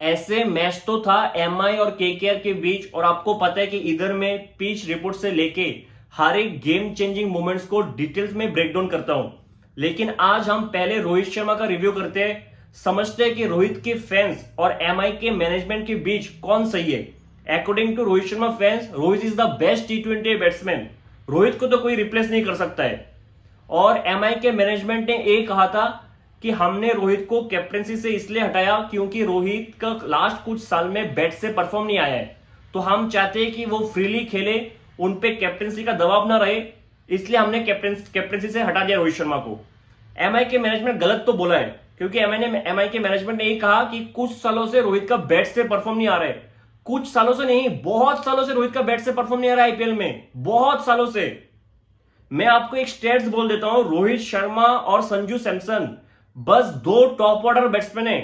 ऐसे मैच तो था एमआई और केकेआर के बीच, और आपको पता है कि इधर मैं पिच रिपोर्ट से लेके हर एक गेम चेंजिंग मोमेंट्स को डिटेल्स में ब्रेक डाउन करता हूं। लेकिन आज हम पहले रोहित शर्मा का रिव्यू करते हैं, समझते हैं कि रोहित के फैंस और एमआई के मैनेजमेंट के बीच कौन सही है। According to Rohit Sharma fans, Rohit is the best T20 batsman. Rohit को तो कोई रिप्लेस नहीं कर सकता है। और एमआई के मैनेजमेंट ने ये कहा था कि हमने रोहित को कैप्टनसी से इसलिए हटाया क्योंकि रोहित का लास्ट कुछ साल में बैट से परफॉर्म नहीं आया है, तो हम चाहते हैं कि वो फ्रीली खेले, उन पे कैप्टनसी का दबाव ना रहे, इसलिए हमने कैप्टनसी से हटा दिया रोहित शर्मा को। एमआई के मैनेजमेंट गलत तो बोला है, क्योंकि एमआई के मैनेजमेंट ने यही कहा कि कुछ सालों से रोहित का बैट से परफॉर्म नहीं आ रहा है। कुछ सालों से नहीं, बहुत सालों से रोहित का बैट से परफॉर्म नहीं आ रहा है आईपीएल में, बहुत सालों से। मैं आपको एक स्टेट्स बोल देता हूं, रोहित शर्मा और संजू सैमसन बस दो टॉप ऑर्डर बैट्समैन है।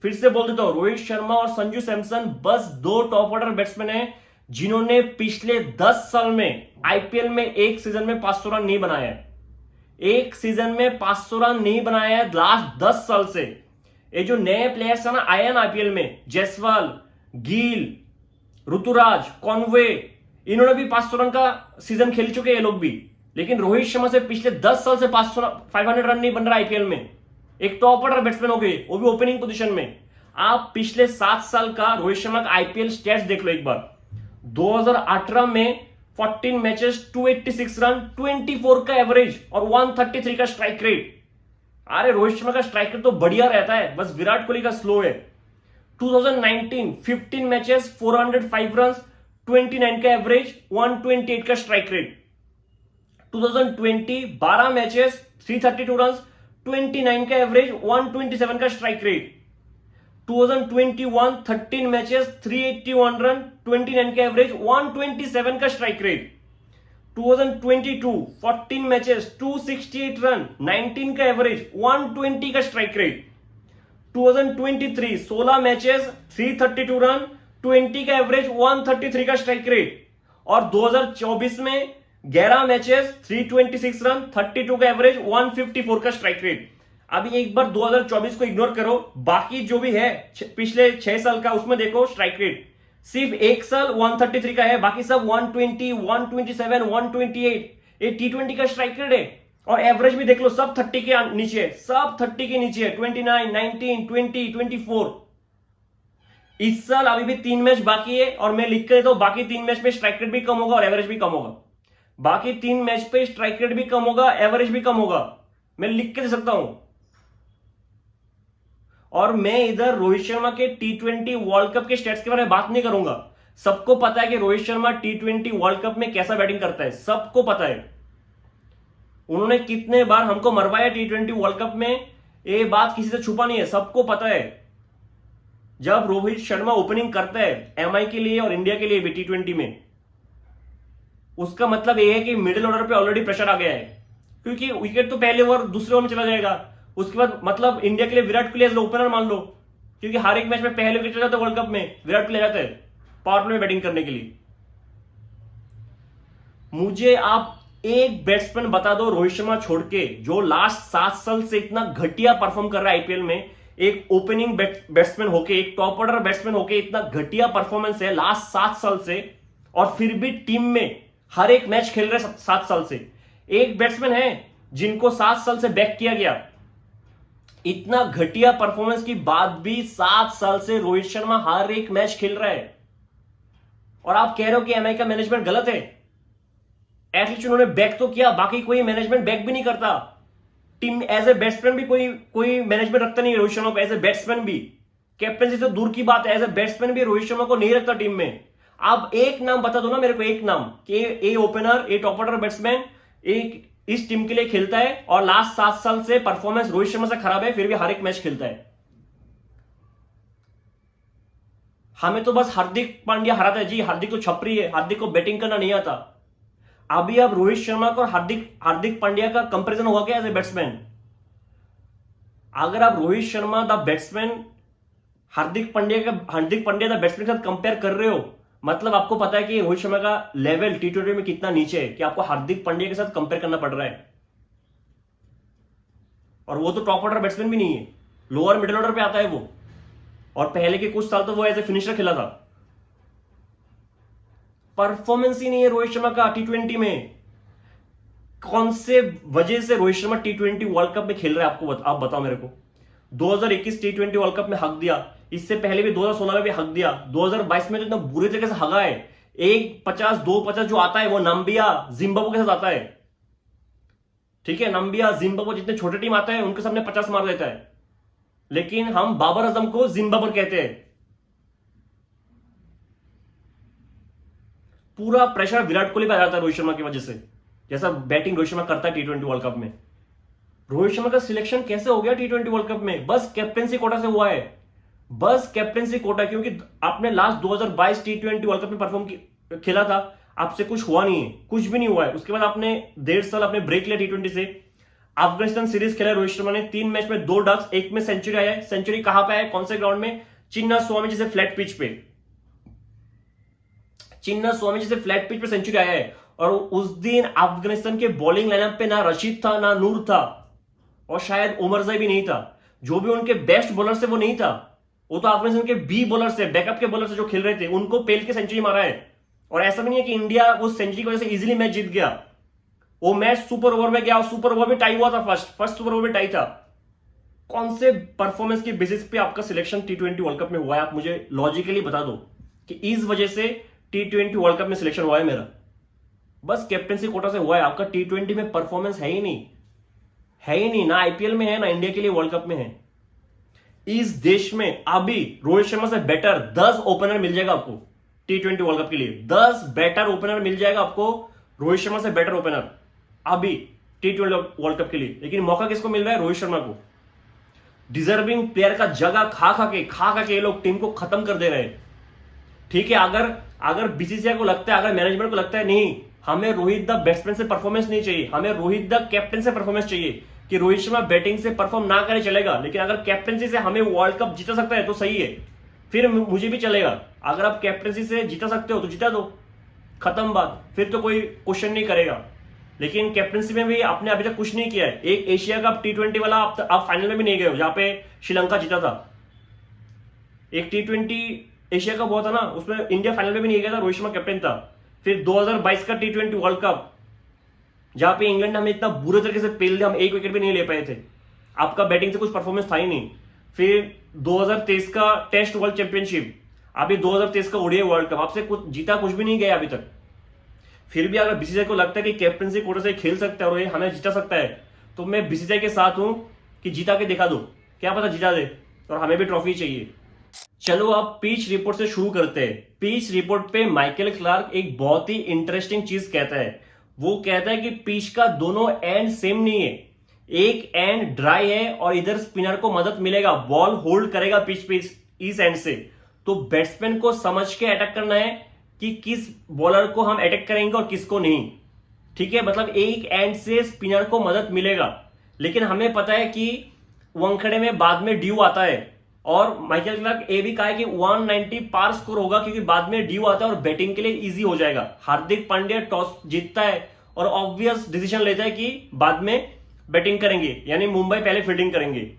फिर से बोल देता हूं, रोहित शर्मा और संजू सैमसन बस दो टॉप ऑर्डर बैट्समैन है जिन्होंने पिछले 10 साल में आईपीएल में एक सीजन में 500 रन नहीं बनाया है। एक सीजन में 500 रन नहीं बनाया है लास्ट 10 साल से। ये जो नए प्लेयर्स है ना, आए हैं ना आईपीएल में, जायसवाल, गिल, ऋतुराज, कॉनवे, इन्होंने भी 500 रन का सीजन खेल चुके हैं ये लोग भी। लेकिन रोहित शर्मा से पिछले 10 साल से 500 रन नहीं बन रहा आईपीएल में। एक टॉप ऑर्डर बैट्समैन हो गए, वो भी ओपनिंग पोजीशन में। आप पिछले 7 साल का रोहित शर्मा का आईपीएल स्टैट्स देख लो एक बार। 2018 में 14 मैचेस, 286 रन, 24 का एवरेज और 133 का स्ट्राइक रेट। अरे रोहित शर्मा का स्ट्राइक रेट तो बढ़िया रहता है, बस विराट कोहली का स्लो है। 2019 15 मैचेस, 405 रन, 29 का एवरेज, 128 का स्ट्राइक रेट। 2020 12 मैचेस, 332 रन, 29 का एवरेज, 127 का स्ट्राइक रेट। 2021 13 मैचेस, 381 रन, 29 का एवरेज, 127 का स्ट्राइक रेट। 2022 14 मैचेस, 268 रन, 19 का एवरेज, 120 का स्ट्राइक रेट। 2023 16 मैचेस, 332 रन, 20 का एवरेज, 133 का स्ट्राइक रेट। और 2024 में 11 मैचेस, 326 रन, 32 का एवरेज, 154 का स्ट्राइक रेट। अभी एक बार 2024 को इग्नोर करो, बाकी जो भी है पिछले 6 साल का उसमें देखो स्ट्राइक रेट। सिर्फ एक साल 133 का है, बाकी सब 120, 127, 128। ये T20 का स्ट्राइक रेट है। और एवरेज भी देख लो, सब 30 के नीचे है, सब 30 के नीचे है, 29, 19, 20, 24। इस साल अभी भी 3 मैच बाकी है, और मैं लिख के देता हूं बाकी 3 मैच में स्ट्राइक रेट भी कम होगा और एवरेज भी कम होगा। बाकी 3 मैच पे स्ट्राइक रेट भी कम होगा, एवरेज भी कम होगा, मैं लिख के दे सकता हूं। और मैं इधर रोहित शर्मा के T20 वर्ल्ड कप के स्टेट्स के बारे में बात नहीं करूंगा। सबको पता है कि Rohit Sharma T20 world cup में कैसा बैटिंग करता है, सबको पता है। उन्होंने कितने बार हमको मरवाया T20 वर्ल्ड कप में, ये बात किसी से छुपा नहीं है, सबको पता है। जब रोहित शर्मा ओपनिंग करता है एमआई के लिए और इंडिया के लिए भी T20 में, उसका मतलब यह है कि मिडिल ऑर्डर पे ऑलरेडी प्रेशर आ गया है, क्योंकि विकेट तो पहले ओवर दूसरे ओवर में चला जाएगा। उसके बाद मतलब इंडिया के लिए विराट कोहली एज ओपनर मान लो, क्योंकि हर एक मैच में पहले विकेट चला जाता है वर्ल्ड कप में, विराट कोहली जाता है पावर प्ले में बैटिंग करने के लिए। मुझे आप एक बैट्समैन बता दो रोहित शर्मा छोड़ के, जो लास्ट 7 साल से इतना घटिया परफॉर्म कर रहा है आईपीएल में। एक ओपनिंग बैट्समैन होके, एक टॉप ऑर्डर बैट्समैन होके इतना घटिया परफॉर्मेंस है लास्ट 7 साल से, और फिर भी टीम में हर एक मैच खेल रहे 7 साल से। एक बैट्समैन है जिनको 7 साल से बैक किया गया। इतना घटिया परफॉर्मेंस के बाद भी 7 साल से रोहित शर्मा हर एक मैच खेल रहा है, और आप कह रहे हो कि एमआई का मैनेजमेंट गलत है। एटलीस्ट उन्होंने बैक तो किया, बाकी कोई मैनेजमेंट बैक भी नहीं करता। टीम एज ए बैट्समैन भी कोई मैनेजमेंट रखता नहीं है रोहित शर्मा को, एज ए बैट्समैन भी। कैप्टनसी तो दूर की बात है, एज ए बैट्समैन भी रोहित शर्मा को नहीं रखता टीम में। आप एक नाम बता दो ना मेरे को, एक नाम कि ए ओपनर, ए टॉप ऑर्डर बैट्समैन एक इस टीम के लिए खेलता है और लास्ट 7 साल से परफॉर्मेंस रोहित शर्मा से खराब है, फिर भी हर एक मैच खेलता है। हमें तो बस हार्दिक पांड्या हराता है जी, हार्दिक तो छपरी है, हार्दिक को बैटिंग करना नहीं आता। अभी आप रोहित शर्मा को हार्दिक पांड्या का कंपैरिजन होगा क्या एज ए बैट्समैन? अगर आप Rohit Sharma the batsman Hardik Pandya the batsman के साथ कंपेयर कर रहे हो, मतलब आपको पता है कि रोहित शर्मा का लेवल T20 में कितना नीचे है कि आपको हार्दिक पांड्या के साथ कंपेयर करना पड़ रहा है। और वो तो टॉप ऑर्डर बैट्समैन भी नहीं है, लोअर मिडिल ऑर्डर पे आता है वो। और पहले के कुछ साल तो वो एज ए फिनिशर खेला था। परफॉर्मेंस ही नहीं है रोहित शर्मा का T20 में। कौन से वजह से Rohit Sharma T20 world cup में खेल रहा है, आपको आप बताओ मेरे को। 2021 T20 वर्ल्ड कप में हक दिया, इससे पहले भी 2016 में भी हक दिया, 2022 में तो इतना बुरे तरीके से हगा है। 1-50 2-50 जो आता है वो नाम्बिया जिम्बाब्वे के साथ आता है। ठीक है, नाम्बिया जिम्बाब्वे जितने छोटे टीम आता है उनके सामने 50 मार देता है, लेकिन हम बाबर आजम को जिम्बाब्वे कहते हैं। पूरा प्रेशर विराट कोहली पे आ जाता है रोहित शर्मा की वजह से, जैसा बैटिंग रोहित शर्मा करता है T20 वर्ल्ड कप में। रोहित शर्मा का सिलेक्शन कैसे हो गया T20 वर्ल्ड कप में? बस कैप्टेंसी कोटा से हुआ है, बस कैप्टेंसी कोटा। क्योंकि आपने लास्ट 2022 T20 वर्ल्ड कप में परफॉर्म खेला था, आपसे कुछ हुआ नहीं है, कुछ भी नहीं हुआ है। उसके बाद आपने 1.5 साल आपने ब्रेक लिया T20 से। अफगानिस्तान सीरीज खेला रोहित शर्मा ने, 3 मैच में 2 डक्स, 1 में सेंचुरी आया है। सेंचुरी कहां पे है, कौन से ग्राउंड में? चिन्ना स्वामी जैसे फ्लैट पिच पे, चिन्ना स्वामी जैसे फ्लैट पिच पे सेंचुरी आया है। और उस दिन अफगानिस्तान के बॉलिंग लाइनअप पे ना रशीद था, ना नूर था, और शायद उमरजाई भी नहीं था। जो भी उनके बेस्ट बॉलर से वो नहीं था, वो तो अफगानिस्तान के बी बॉलर से, बैकअप के बॉलर से जो खेल रहे थे, उनको पेल के सेंचुरी मारा है। और ऐसा भी नहीं है कि इंडिया उस सेंचुरी की वजह से इजीली मैच जीत गया। वो मैच सुपर ओवर में गया, और सुपर ओवर में टाई हुआ था, फर्स्ट सुपर ओवर में टाई था। कौन से परफॉर्मेंस की बेसिस पे आपका सिलेक्शन T20 वर्ल्ड कप में हुआ है? आप मुझे लॉजिकली बता दो कि इस वजह से T20 वर्ल्ड कप में सिलेक्शन हुआ है मेरा। बस कैप्टेंसी कोटा से हुआ है। आपका T20 में परफॉर्मेंस है ही नहीं, है ही नहीं, ना IPL में है, ना इंडिया के लिए वर्ल्ड कप में है। इस देश में अभी रोहित शर्मा से बेटर 10 ओपनर मिल जाएगा आपको T20 वर्ल्ड कप के लिए। 10 बेटर ओपनर मिल जाएगा आपको, रोहित शर्मा से बेटर ओपनर अभी T20 वर्ल्ड कप के लिए। लेकिन मौका किसको मिल रहा है? रोहित शर्मा को। डिजर्विंग प्लेयर का जगह खा खा के ये लोग टीम को खत्म कर दे रहे हैं। ठीक है, अगर BCCI को लगता है, अगर मैनेजमेंट को लगता है नहीं, हमें रोहित द बैट्समैन से परफॉर्मेंस नहीं चाहिए, हमें रोहित द कैप्टन से परफॉर्मेंस चाहिए, कि रोहित शर्मा बैटिंग से परफॉर्म ना करे चलेगा, लेकिन अगर कैप्टनसी से हमें वर्ल्ड कप जीता सकता है तो सही है, फिर मुझे भी चलेगा। अगर आप कैप्टनसी से जीता सकते हो तो जीता दो, खत्म बात, फिर तो कोई क्वेश्चन नहीं करेगा। लेकिन कैप्टनसी में भी आपने अभी तक कुछ नहीं किया है। एक एशिया कप T20 वाला आप फाइनल में भी नहीं गए हो, जहां पे श्रीलंका जीता था। एक T20 एशिया कप हुआ था ना, उसमें इंडिया फाइनल में भी नहीं गया था, रोहित शर्मा कैप्टन था। फिर 2022 का T20 वर्ल्ड कप, जहां पे इंग्लैंड हमें इतना बुरे तरीके से पेल दिया, हम 1 विकेट भी नहीं ले पाए थे, आपका बैटिंग से कुछ परफॉर्मेंस था ही नहीं। फिर 2023 का टेस्ट वर्ल्ड चैंपियनशिप, अभी 2023 का ODI वर्ल्ड कप, आपसे कुछ जीता कुछ भी नहीं गया अभी तक। फिर भी अगर BCCI को लगता है कि कैप्टनसी कोटे से खेल सकता है और ये हमें जीता सकता है, तो मैं BCCI के साथ हूं कि जीता के दिखा दो, क्या पता जीता दे, और हमें भी ट्रॉफी चाहिए। चलो अब पिच रिपोर्ट से शुरू करते हैं। पिच रिपोर्ट पे माइकल क्लार्क एक बहुत ही इंटरेस्टिंग चीज कहता है। वो कहता है कि पिच का दोनों एंड सेम नहीं है, एक एंड ड्राई है और इधर स्पिनर को मदद मिलेगा, बॉल होल्ड करेगा पिच पे इस एंड से। तो बैट्समैन को समझ के अटैक करना है कि किस बॉलर को हम अटैक करेंगे और किसको नहीं। ठीक है, मतलब एक एंड से स्पिनर को मदद मिलेगा, लेकिन हमें पता है कि वानखेड़े में बाद में ड्यू आता है, और माइकल क्लार्क ये भी कहा है कि 190 पार स्कोर होगा, क्योंकि बाद में ड्यू आता है और बैटिंग के लिए इजी हो जाएगा। हार्दिक पांड्या टॉस जीतता है और ऑब्वियस डिसीजन लेता है कि बाद में बैटिंग करेंगे, यानी मुंबई पहले फील्डिंग करेंगे।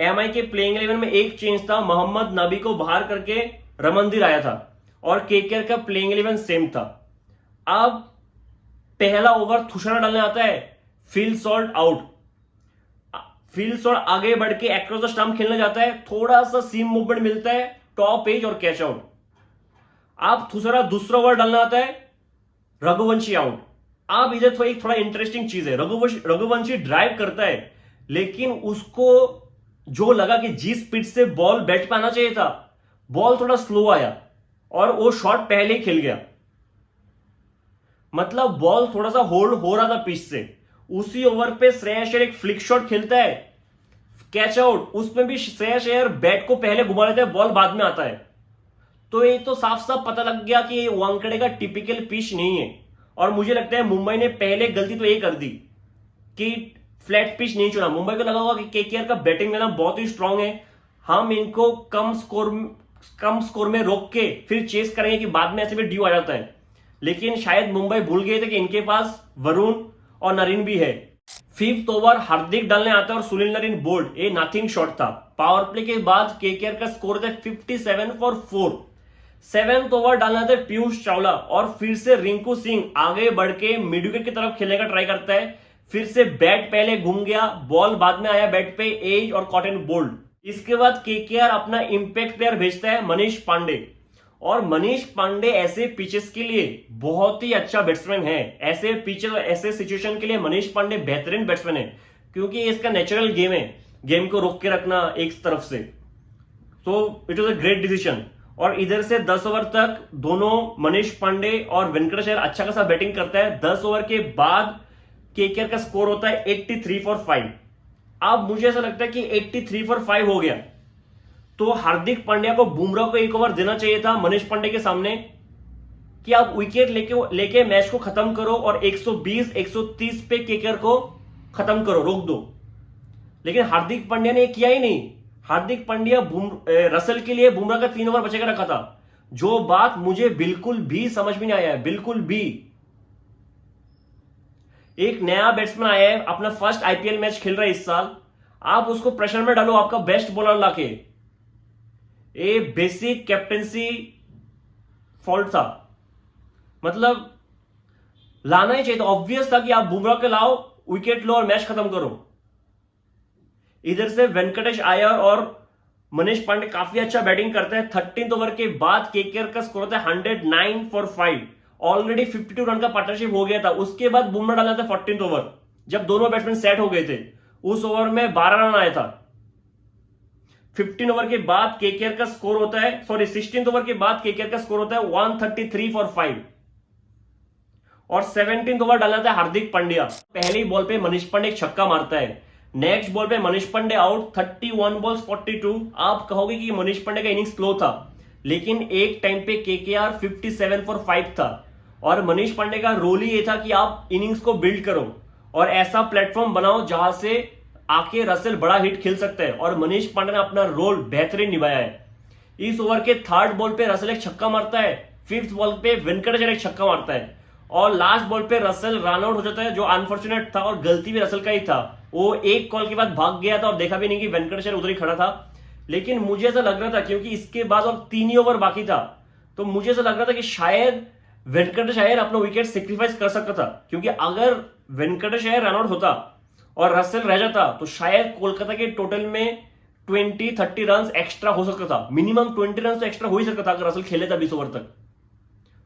MI के प्लेइंग 11 में एक चेंज था, मोहम्मद नबी को बाहर करके रमनदीप आया था, और KKR का प्लेइंग 11 सेम था। अब पहला ओवर थुशाना डालने आता है, field salt out, field salt आगे बढ़ के अक्रॉस द स्टंप खेलने जाता है, थोड़ा सा सीम मूवमेंट मिलता है, टॉप एज और कैच आउट। अब थुशाना दूसरा ओवर डालना आता है, रघुवंशी आउट। अब इधर थोड़ा इंटरेस्टिंग चीज है, रघुवंशी ड्राइव करता है, लेकिन उसको जो लगा कि जिस स्पीड से बॉल बैट पे आना चाहिए था, बॉल थोड़ा स्लो आया और वो शॉट पहले ही खेल गया। मतलब बॉल थोड़ा सा होल्ड हो रहा था पिच से। उसी ओवर पे श्रेयस अय्यर एक फ्लिक शॉट खेलता है, कैच आउट। उसमें भी श्रेयस अय्यर बैट को पहले घुमा लेता है, बॉल बाद में आता है। तो ये तो साफ साफ पता लग गया कि ये वानखेड़े का टिपिकल पिच नहीं है। और मुझे लगता है मुंबई ने पहले गलती तो ये कर दी कि फ्लैट पिच नहीं चुना। मुंबई को लगा होगा कि KKR का बैटिंग लेना बहुत ही स्ट्रांग है, हम इनको कम स्कोर में रोक के फिर चेस करेंगे कि बाद में ऐसे भी ड्यू आ जाता है। लेकिन शायद मुंबई भूल गए थे कि इनके पास वरुण और नरीन भी है। 5th ओवर हार्दिक डालने आता है और सुनील नरीन बोल्ड, ये नथिंग शॉट था। पावर प्ले के बाद केकेआर का स्कोर था 57 फॉर 4। 7th ओवर डालना था पीयूष चावला और फिर से रिंकू सिंह आगे बढ़ के मिड विकेट की तरफ खेलने का ट्राई करता है। फिर से बैट पहले घूम गया, बॉल बाद में आया बैट पे, एज और कॉटन बोल्ड। इसके बाद केकेआर अपना इंपैक्ट प्लेयर भेजता है मनीष पांडे, और मनीष पांडे ऐसे पिचेस के लिए बहुत ही अच्छा बैट्समैन है। ऐसे पिचेस, ऐसे सिचुएशन के लिए मनीष पांडे बेहतरीन बैट्समैन है, क्योंकि इसका नेचुरल गेम है, गेम को रोक के रखना एक तरफ से। तो it was a great decision. और इधर से 10 ओवर तक दोनों मनीष पांडे और वेंकटेश अय्यर अच्छा खासा बैटिंग करता है। 10 ओवर के बाद केकेआर का स्कोर होता है 83 फॉर 5। अब मुझे ऐसा लगता है कि 83 फॉर 5 हो गया तो हार्दिक पांड्या को बुमराह को एक ओवर देना चाहिए था मनीष पांडे के सामने, कि आप विकेट लेके मैच को खत्म करो और 120 130 पे केकेआर को खत्म करो, रोक दो। लेकिन हार्दिक पांड्या ने किया ही नहीं। हार्दिक पांड्या रसल के लिए बुमराह का 3 ओवर बचा के रखा था, जो बात मुझे बिल्कुल भी समझ में नहीं आया है, बिल्कुल भी। एक नया बैट्समैन आया है, अपना फर्स्ट आईपीएल मैच खेल रहा है इस साल, आप उसको प्रेशर में डालो आपका बेस्ट बॉलर लाके। ये बेसिक कैप्टेंसी फॉल्ट था, मतलब लाना ही चाहिए था। ऑब्वियस था कि आप बुमराह के लाओ, विकेट लो और मैच खत्म करो। इधर से वेंकटेश अय्यर और मनीष पांडे काफी अच्छा बैटिंग करते हैं। 13th ओवर के बाद केकेआर का स्कोर होता है 109 फॉर 5। ऑलरेडी 52 रन का पार्टनरशिप हो गया था। उसके बाद बुमराह डाला था 14th ओवर, जब दोनों बैट्समैन सेट हो गए थे। उस ओवर में 12 रन आया था। 15 ओवर के बाद केकेआर का स्कोर होता है, 16th ओवर के बाद केकेआर का स्कोर होता है 133 फॉर 5। और 17th ओवर डाला था हार्दिक पांड्या। पहले ही बॉल पे मनीष पांडे एक छक्का मारता है। नेक्स्ट बॉल पे मनीष पांडे आउट, 31 बॉल्स 42। आप कहोगे कि मनीष पांडे का इनिंग्स स्लो था, लेकिन एक टाइम पे केकेआर 57 फॉर 5 था, और मनीष पांडे का रोल ही ये था कि आप इनिंग्स को बिल्ड करो और ऐसा प्लेटफॉर्म बनाओ जहां से आके रसेल बड़ा हिट खेल सकते हैं। और मनीष पांडे ने अपना रोल बेहतरीन निभाया है। इस ओवर के 3rd बॉल पे रसेल एक छक्का मारता है, 5th बॉल पे वेंकटेश अय्यर एक छक्का मारता है, और लास्ट बॉल पे रसेल रन आउट हो जाता है, जो अनफॉर्चुनेट था और गलती भी रसेल का ही था। वो एक कॉल के बाद भाग गया था और देखा भी नहीं कि वेंकटेश अय्यर उधर ही खड़ा था। लेकिन मुझे ऐसा लग रहा था, क्योंकि इसके बाद और 3 ही ओवर बाकी था, तो मुझे ऐसा लग रहा था कि शायद वेंकटेश अय्यर अपना विकेट सेक्रीफाइस कर सकता था, क्योंकि अगर वेंकटेश अय्यर रन आउट होता और रसेल रह जाता तो शायद कोलकाता के टोटल में 20-30 रन एक्स्ट्रा हो सकता था। मिनिमम 20 रन तो एक्स्ट्रा हो ही सकता था अगर रसेल खेले था 20 ओवर तक।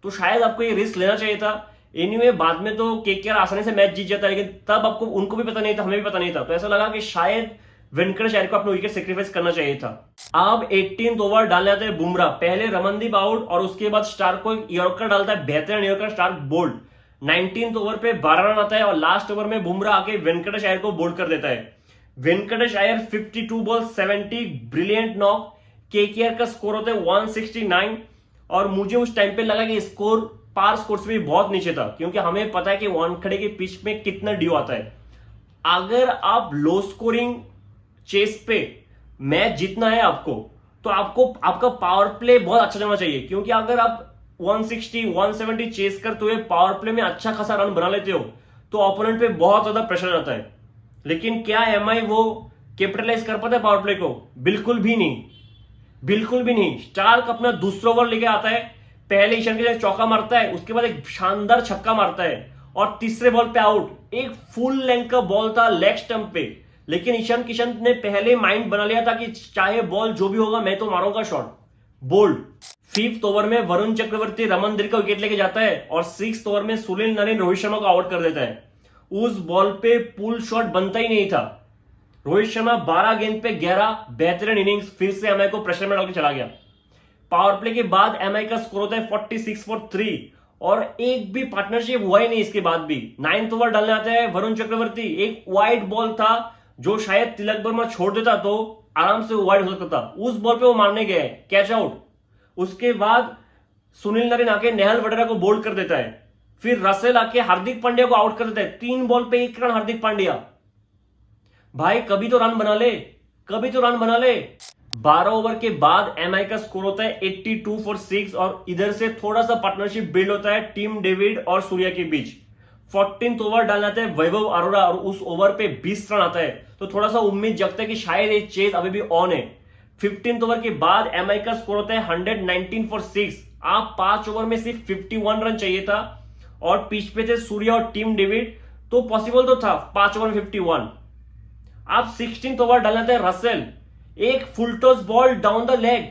तो शायद आपको ये रिस्क लेना चाहिए था। एनीवे बाद में तो केकेआर आसानी से मैच जीत जाता है, लेकिन तब आपको, उनको भी पता नहीं था, हमें भी पता नहीं था। तो ऐसा लगा कि शायद वेंकटेश अय्यर को अपना विकेट सेक्रीफाइस करना चाहिए था। अब 18th ओवर डालने आते हैं बुमराह। पहले रमनदीप आउट और उसके बाद स्टार्क को यॉर्कर डालता है, बेहतरीन yorker, Stark bold. 19th over पे 12 रन आता है और लास्ट ओवर में बुमराह आके वेंकटेश अय्यर को बोल्ड कर देता है। Venkatesh Iyer 52 ball 70, brilliant knock. KKR का स्कोर होता है 169। और मुझे उस टाइम पे लगा कि स्कोर पार स्कोर से भी बहुत नीचे था, क्योंकि हमें पता है कि वानखेड़े के पिच में कितना ड्यू आता है। अगर आप लो स्कोरिंग चेस पे मैच जीतना है आपको, तो आपको आपका पावर प्ले बहुत अच्छा जाना चाहिए, क्योंकि अगर आप 160 170 चेस करते हुए पावर प्ले में अच्छा खासा रन बना लेते हो तो ओपोनेंट पे बहुत ज्यादा प्रेशर आता है। लेकिन क्या एमआई वो कैपिटलाइज कर पाता है पावर प्ले को? बिल्कुल भी नहीं, बिल्कुल भी नहीं। स्टार्क अपना दूसरा ओवर लेके आता है, पहले ईशान किशन चौका मारता है, उसके बाद एक शानदार छक्का मारता है और तीसरे बॉल पे आउट। एक फुल लेंथ का बॉल था लेग स्टंप पे, लेकिन ईशान किशन ने पहले माइंड बना लिया था कि चाहे बॉल जो भी होगा मैं तो मारूंगा शॉट, बोल्ड। 5th ओवर में वरुण चक्रवर्ती रमनदीप का विकेट लेके जाता है और 6th ओवर में सुनील नारायण रोहित शर्मा को आउट कर देता है। उस बॉल पे पुल शॉट बनता ही नहीं था। रोहित शर्मा 12 गेंद पे 11, बेहतरीन इनिंग्स। फिर से एमआई को प्रेशर में डाल के चला गया। पावर प्ले के बाद एमआई का स्कोर होता है 46 फॉर 3 और एक भी पार्टनरशिप हुआ ही नहीं इसके बाद भी। 9th ओवर डालने आता है वरुण चक्रवर्ती। एक वाइड बॉल था जो शायद तिलक वर्मा छोड़ देता तो आराम से वाइड हो सकता था, उस बॉल पे वो मारने गए, कैच आउट। उसके बाद सुनील नारायण आके नेहल वडेरा को बोल्ड कर देता है। फिर रसेल आके हार्दिक पांड्या को आउट कर देता है। 3 बॉल पे 1 रन हार्दिक पांड्या। भाई कभी तो रन बना ले, कभी तो रन बना ले। 12 ओवर के बाद एमआई का स्कोर होता है 82 फॉर 6 और इधर से थोड़ा सा पार्टनरशिप बिल्ड होता है टीम डेविड और सूर्या के बीच। 14th ओवर डालना आता है वैभव अरोड़ा और उस ओवर पे 20 रन आता है, तो थोड़ा सा उम्मीद जगता है कि शायद ये चेज अभी भी ऑन है। 15th ओवर के बाद एमआई का स्कोर होता है 119 फॉर 6। आप 5 ओवर में सिर्फ 51 रन चाहिए था और पिच पे थे सूर्या और टीम डेविड, तो पॉसिबल तो था 5 ओवर में 51। आप 16th ओवर डालना था रसेल, एक full toss ball down the leg,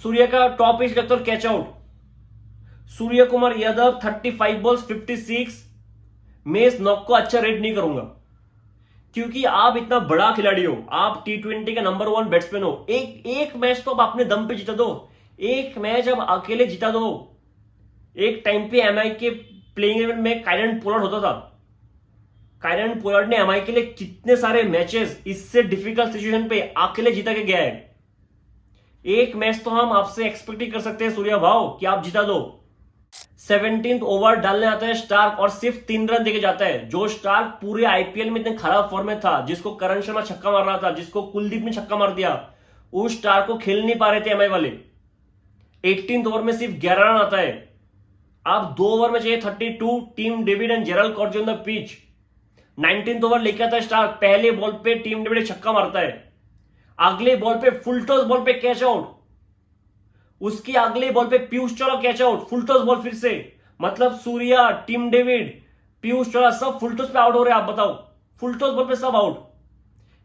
Surya का टॉप एज लगता और catch out. Surya Kumar Yadav 35 balls 56। मैं इस नॉक को अच्छा रेट नहीं करूंगा क्योंकि आप इतना बड़ा खिलाड़ी हो, आप टी20 का नंबर 1 बैट्समैन हो। एक मैच तो आप अपने दम पे जीता दो, एक मैच अब अकेले जीता दो। एक टाइम पे एमआई के प्लेइंग इलेवन में कायरन पोलार्ड होता था। कायरन पोलार्ड ने एमआई के लिए कितने सारे मैचेस इससे डिफिकल्ट सिचुएशन पे अकेले जीता के गया है। एक मैच तो हम आपसे एक्सपेक्ट ही कर सकते हैं सूर्या भाव कि आप जीता दो। 17th ओवर डालने आता है स्टार्क और सिर्फ 3 रन देके जाता है। जो स्टार्क पूरे आईपीएल में इतने खराब फॉर्म में था, जिसको करण शर्मा छक्का मार रहा था, जिसको कुलदीप ने छक्का मार दिया, उस स्टार्क को खेल नहीं पा रहे थे एमआई वाले। 18th ओवर में सिर्फ 11 रन आता है। आप 2 ओवर में चाहिए 32। Team David and जेरल कॉर्जी on the pitch. 19th over लेके आता है स्टार्क, पहले बॉल पे टीम डेविड छक्का मारता है, अगले बॉल पे फुल टॉस बॉल पे कैच आउट, उसकी अगले बॉल पे Piyush Chawla catch out, full toss ball फिर से। मतलब सूर्या, टीम डेविड, पीयूष चावला सब फुल टॉस पे आउट हो रहे हैं। आप बताओ, फुल टॉस बॉल पे सब आउट।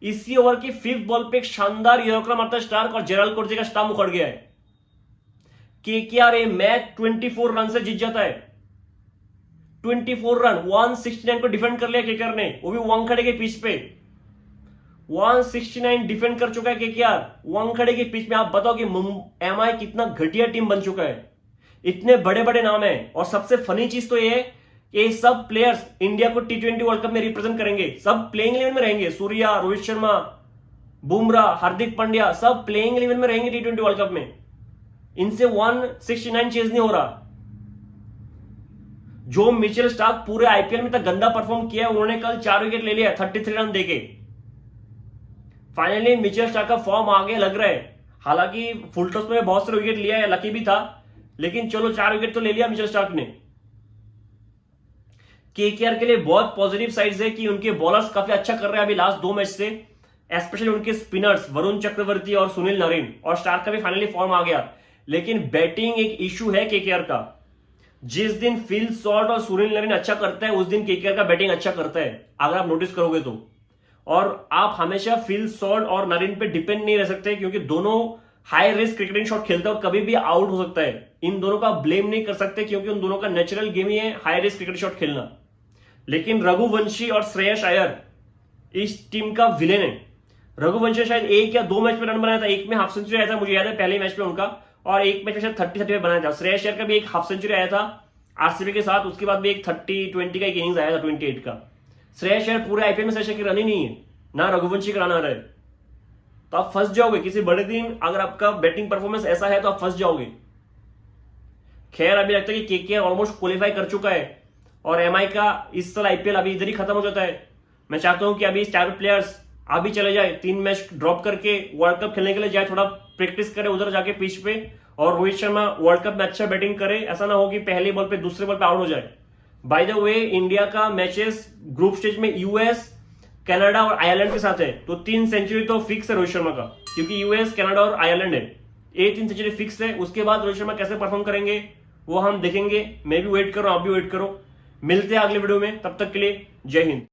इसी ओवर की 5th बॉल पे एक शानदार यॉर्कर मारता है स्टार्क और जेरल कोर्जी का स्टंप उखड़ गया है। केकेआर ये मैच 24 रन से जीत जाता है। 24 रन, 169 को डिफेंड कर लिया केकेआर ने, वो भी वानखेड़े के पिच पे। 169 डिफेंड कर चुका है केकेआर वानखेड़े के पिच में। आप बताओ कि एमआई कितना घटिया टीम बन चुका है। इतने बड़े बड़े नाम है और सबसे फनी चीज तो ये है कि सब प्लेयर्स इंडिया को टी20 वर्ल्ड कप में रिप्रेजेंट करेंगे। सब प्लेइंग इलेवन में रहेंगे। सूर्या, रोहित शर्मा, बुमराह, हार्दिक पांड्या सब प्लेइंग इलेवन में रहेंगे टी20 वर्ल्ड कप में। इनसे 169 चेज नहीं हो रहा। जो मिचेल स्टार्क पूरे आईपीएल में तक गंदा परफॉर्म किया, उन्होंने कल 4 विकेट ले लिया 33 रन देके। फाइनली मिचेल स्टार्क का फॉर्म आगे लग रहा है। हालांकि फुल टॉस में बहुत सारे विकेट लिया है, लकी भी था, लेकिन चलो 4 विकेट तो ले लिया मिचेल स्टार्क ने। केकेआर के लिए बहुत पॉजिटिव साइड्स है कि उनके बॉलर्स काफी अच्छा कर रहे हैं अभी लास्ट 2 मैच से, स्पेशली उनके स्पिनर्स वरुण चक्रवर्ती और सुनील नरेन, और स्टार्क का भी फाइनली फॉर्म आ गया। लेकिन बैटिंग एक इशू है केकेआर का। जिस दिन फिल सॉल्ट और सुनील नरेन अच्छा करता है, उस दिन केकेआर का बैटिंग अच्छा करता है, अगर आप नोटिस करोगे तो। और आप हमेशा फिल सॉल्ट और नरेन पे डिपेंड नहीं रह सकते क्योंकि दोनों हाई रिस्क क्रिकेटिंग शॉट खेलते हैं और कभी भी आउट हो सकता है। इन दोनों का ब्लेम नहीं कर सकते क्योंकि उन दोनों का नेचुरल गेम ही है हाई रिस्क क्रिकेट शॉट खेलना। लेकिन रघुवंशी और श्रेयस अय्यर इस टीम का विलेन है। रघुवंशी शायद 1 या 2 मैच में रन बनाया था, एक में हाफ सेंचुरी आया था मुझे याद है पहले मैच में उनका, और एक मैच में शायद 30-30 बनाया था। श्रेयस अय्यर का भी एक हाफ सेंचुरी आया था आरसीबी के साथ, उसके बाद भी एक 30-20 का एक इनिंग्स आया था 28 का। श्रेयस अय्यर पूरे आईपीएल में श्रेयस की रन ही नहीं है, ना रघुवंशी का रन आ रहा है। तो आप फंस जाओगे किसी बड़े दिन, अगर आपका बैटिंग परफॉर्मेंस ऐसा है तो आप फंस जाओगे। खैर अभी लगता है कि केकेआर ऑलमोस्ट क्वालिफाई कर चुका है और एमआई का इस साल आईपीएल अभी इधर ही खत्म हो जाता है। मैं चाहता हूं कि अभी स्टार प्लेयर्स अभी चले जाए, 3 मैच ड्रॉप करके वर्ल्ड कप खेलने के लिए जाए, थोड़ा प्रैक्टिस करे उधर जाके पिच पे, और रोहित शर्मा वर्ल्ड कप में अच्छा बैटिंग करे। ऐसा ना हो कि पहले बॉल पे दूसरे बॉल पे आउट हो जाए। बाय द वे इंडिया का मैचेस ग्रुप स्टेज में यूएस, कनाडा और आयरलैंड के साथ है, तो 3 सेंचुरी तो फिक्स है रोहित शर्मा का, क्योंकि यूएस, कनाडा और आयरलैंड है, ये 3 सेंचुरी फिक्स है। उसके बाद रोहित शर्मा कैसे परफॉर्म करेंगे वो हम देखेंगे। मैं भी वेट कर रहा हूं, आप भी वेट करो। मिलते हैं अगले वीडियो में, तब तक के लिए जय हिंद।